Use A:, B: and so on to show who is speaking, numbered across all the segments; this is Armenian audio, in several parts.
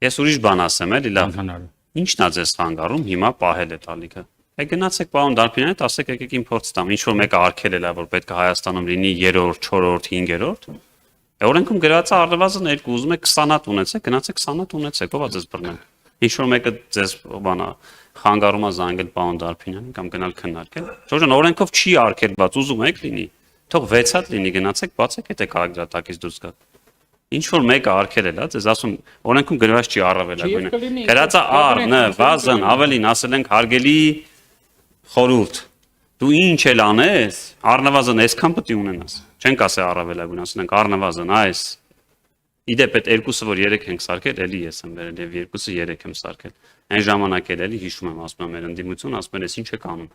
A: Ես ուրիշ բան ասեմ, էլի լավ։ Ինչն է ձեզ խանգարում հիմա պահել այդ ալիքը։ Գնացեք պարոն Դարփինյանից, ասեք եկեք իմ փորձ տամ։ Ինչ որ մեկը արգել է, որ պետք է Հայաստանում լինի 3-րդ, 4-րդ, 5-րդ։ Օրենքում գրված է առնվազն 2, ուզում եք 20 հատ ունեցեք, գնացեք 20 հատ ունեցեք, ով է ձեզ բռնել։ Ինչ որ մեկը ձեզ բանա խանգարում է զանգել պարոն Դարփինյանին կամ գնալ քննարկել։ Ժողովուրդ օրենքով չի արգելված, ուզում եք լինի։ Թող 6 հատ լինի, գնացեք, բացեք, եթե կարագրատակից դուրս գաք։ Ինչ որ մեկը արգելել է, ձեզ ասում օրենքում գրված չի առավելագույնը։ Գրած է առնվազն, ավելին ասել ենք հարգելի խորհուրդ։ Դու ինչ էլ անես, առնվազն այսքան պետք է ունենաս։ Չենք ասել առավելագույն, ասել ենք առնվազն այս։ Իդեպ այդ երկուսը որ 3 ենք սարքել, էլի ես եմ վերել եւ երկուսը 3 եմ սարքել։ Այն ժամանակ էլի հիշում եմ, ասում եմ մեր ընդդիմություն, ասում են, «Էս ինչ եք անում»։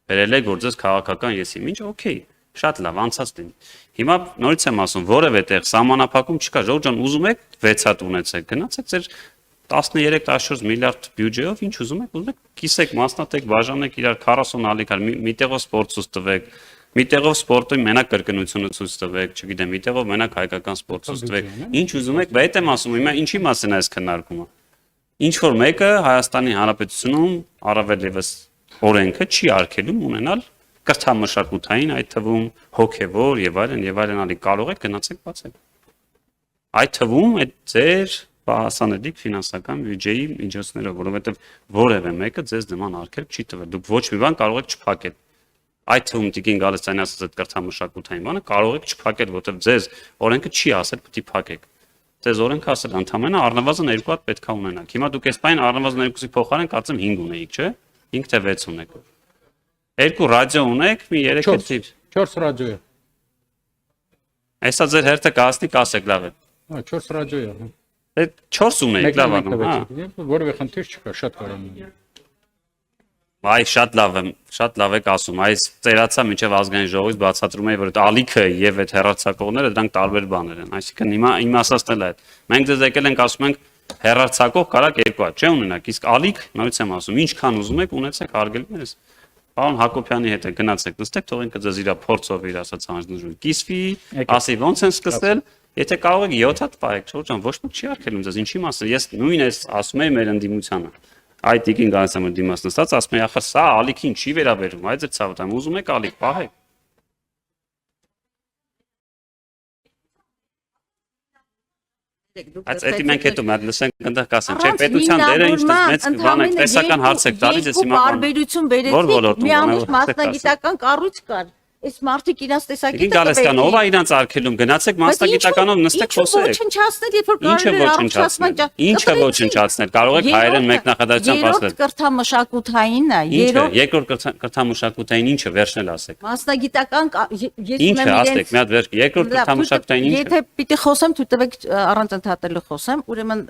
A: Վերել եք որ ձեզ քաղաքական ես իմ, ինչ, օքեյ, շատ լավ, անցած լինի։ Հիմա նորից եմ ասում, որևէ տեղ սահմանափակում չկա, ժողովուրդ ջան, ուզում եք 6 հատ ունեցեք, գնացեք ձեր 13-14 միլիարդ բյուջեով, ինչ ուզում եք կիսեք, մասնատեք, բաժանեք իրար 40 ալիք, միտեղով սպորտ տվեք, միտեղով սպորտի մենակ կրկնությունը ցույց տվեք, չգիտեմ, միտեղով մենակ հայկական սպորտ ցույց տվեք, ինչ ուզում եք, բայց եմ ասում, հիմա ինչի մասին է այս քննարկումը։ Ինչ որ մեկը Հայաստանի Հանրապետությունում առավել եւս օրենքը չի արգելում ունենալ կրթամշակութային, այդ թվում հոգևոր եւ այլն ալի կարող եք գնացեք բացեք։ Այդ թվում այդ ձեր հասանելիք ֆինանսական բյուջեի միջոցներով, որովհետեւ որևէ մեկը ձեզ նման արգել չի տվել։ Դուք ոչ մի բան կարող եք չփակել։ Այդ թվում Տիկին Գալստյանի ասած այդ կրթամշակութային բանը կարող եք չփակել, որովհետեւ ձեզ օրենքը չի ասել պետք է փակեք։ Ձեզ օրենքը ասել ընդհանրապես առնվազն 2 հատ պետք է ունենաք։ Հիմա դուք այս բանը առնվազն 2-ի փոխարեն կարծեմ 5 ունեիք, չէ՞։ 5 թե 6 ունեք։ 2 ռադիո ունեք, մի 3 տիպ։
B: 4 ռադիո է։
A: Այսա ձեր հերթը կասնի, կասեք լավ է։
B: 4 ռադիո է։
A: Այդ 4 ունեիք, լավ է, հա։
B: Որևէ խնդիր չկա, շատ կարամ։
A: Այ շատ լավ եք ասում, այս ծերացա մինչև ազգային ժողովից բացատրում էի, որ այդ ալիքը եւ այդ հերարցակողները դրանք տարբեր բաներ են, այսինքն հիմա իմ ասածն էլ է այդ։ Մենք դες եկել ենք ասում ենք հերարցակող կարակ 2 հատ, չէ՞ ունենաք, իսկ ալիք, նորից եմ ասում, ինչքան ուզում եք ունեցեք հարգելիներս։ Պարոն Հակոբյանի հետ գնացեք, նստեք, թող ինքը ձեզ իր փորձով իր ասած հանձնաժողովի կիսվի, ասի ոնց են սկսել, եթե կարող եք 7 հատ պահեք, չէ՞ ջան, ոչ մեկ չի արգելում ձեզ, ինչի մասը։ Ես նույն էս ասում եմ մեր ընդդիմությանը։ Այդ Տիկին Գալստյանը դիմաց նստած ասում է, ախր սա ալիքին չի վերաբերում, այդ ձեր ցավտամ, ուզում եք ալիք պահեք։ Այդ մենք հետո մենք լսենք այնտեղ կասեն, չէ, պետության դերը ինչ մեծ բան է, տեսական հարց եք տալիս, ես հիմա
C: բարբերություն վերեցի, մի ամբողջ մասնագիտական կառույց կար։ Այս մարդիկ իրանց տեսակետը
A: Գալստյան, ով է իրանց արգելում, գնացեք մասնագիտականով նստեք խոսեք։
C: Ոչնչացնել, երբ որ կարելի է
A: Ինչը ոչնչացնել, կարող եք հայերեն մեկնախադասությամբ ասել։
C: Երրորդ կրթամշակութայինն է,
A: երկրորդ կրթամշակութային ինչը վերջնել ասեք։
C: Մասնագիտական
A: Ինչը ասեք, մի հատ վերջ, երկրորդ կրթամշակութային ինչը։
C: Եթե պիտի խոսեմ, թույլ տվեք առանց ընդհատելու խոսեմ, ուրեմն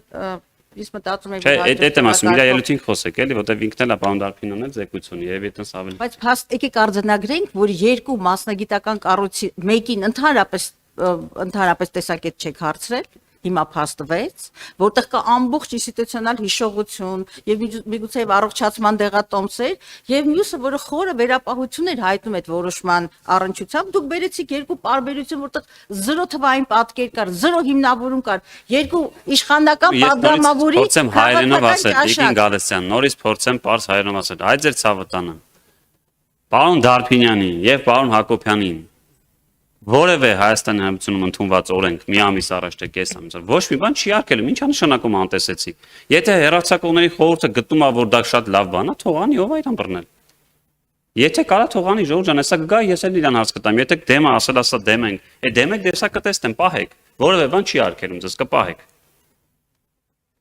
C: Ես մտածում եմ,
A: որ այդ եմ ասում, իր ելույթին խոսեք, էլի, որտեղ ինքն էլ է պարոն Դարփինյանն էլ զեկույցունի, եւ այդտենց ավելի։
C: Բայց փաստ եկեք արձանագրենք, որ երկու մասնագիտական կառույցի մեկին ընդհանրապես տեսակետ չեք հարցրել, հիմա փաստվեց, որտեղ կա ամբողջ ինստիտուցիոնալ հիշողություն եւ միգուցե առողջացման դեղատոմսեր եւ մյուսը, որը խորը վերապահություն էր հայտնում այդ որոշման առնչությամբ, դուք բերեցիք երկու պարբերություն, որտեղ 0 թվային պատկեր կար, 0 հիմնավորում կար, երկու իշխանական падգամավորի
A: փորձեմ հայերենով ասել, Տիկին Գալստյան, նորից փորձեմ պարզ հայերենով ասել, այդ ձեր ցավը տանը։ Պարոն Դարփինյանին եւ պարոն Հակոբյանին որևէ Հայաստանի Հանրապետությունում ընդունված օրենք մի ամիս առաջ թե կես ամիս առաջ ոչ մի բան չի արգելում, ի՞նչ է նշանակում անտեսեցիք։ Եթե հերարցակողների խորհուրդը գտնում է, որ դա շատ լավ բան է, թողանի, ով է իրան բռնել։ Եթե կարա թողանի, Ժողովուրդ ջան, հեսա գա, ես էլ իրան հարց կտամ։ Եթե դեմ է ասել, ասա դեմ ենք։ Դեմ եք, դեսա կտեսնեմ, պահեք։ Որևէ բան չի արգելում, ձեզ կպահեք։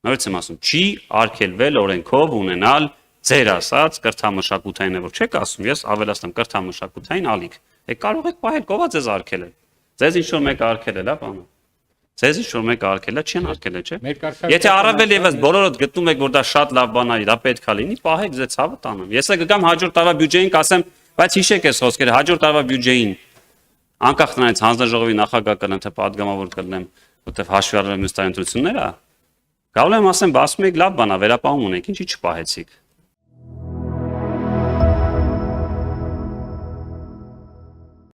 A: Նորից եմ ասում, չի արգելվել օրենքով ունենալ ձեր ասած կրթամշակութային, որ չեք ասում, ես ավելացնեմ կրթամշակութային ալիք։ Կարող եք պահել, ով է ձեզ արգելել։ Ձեզ ինչ որ մեկը արգելել է, բանը։ Ձեզ ինչ որ մեկը արգելել է, չեն արգելել, չէ։ Եթե առավել եւս բոլորդ գտնում եք, որ դա շատ լավ բան է, դա պետք է լինի, պահեք ձեզ ցավը տանեմ։ Ես կգամ հաջորդ տարվա բյուջեին կասեմ, բայց հիշեք այս խոսքերը, հաջորդ տարվա բյուջեին անկախ նրանից հանձնաժողովի նախագահ կլինեմ, թե падգամավոր կլինեմ, որտեվ հաշվի առնելով մյուս տարընտրությունները, գալու եմ ասեմ, ասում եք լավ բան է, վերապահում ունեք, ինչի չպահեցիք։